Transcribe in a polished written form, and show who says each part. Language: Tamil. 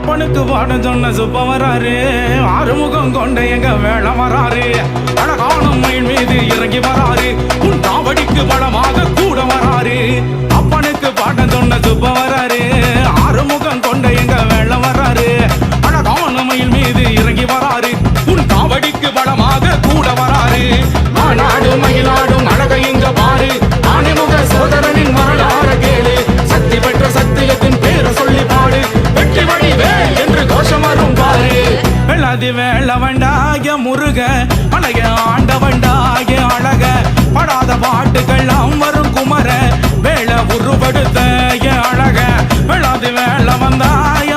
Speaker 1: அப்பனுக்கு பாடம் சொன்ன சுப்ப வராரு, ஆறுமுகம் கொண்ட எங்க வேள வராரு, அழகானும் மயில் மீது இறங்கி வராரு, உன் காவடிக்கு பலமாக கூட வராரு. அப்பனுக்கு பாடம் சொன்ன சுப்ப வராரு, ஆறுமுகம் கொண்ட எங்க வேள வராரு, அழகானும் மயில் மீது இறங்கி வராரு, உன் காவடிக்கு பலமாக கூட வராரு. மாநாடு மயிலாடும் அழக இங்க பாரு, ஆனைமுக சோதரனின் வரலாற கேளு, சக்தி பெற்ற சத்தியத்தின் பேரை சொல்லி பாடு, வெற்றி வடிவே என்று கோஷம் வரும் பாரு. வெள்ளாதி வேளவண்டாகிய முருக, அழக ஆண்டவண்டாகிய அழக, படாத பாட்டுகள்லாம் வரும் குமர, வேள உருவெடுத்த அழக, வெள்ளாதி வேள வந்தாய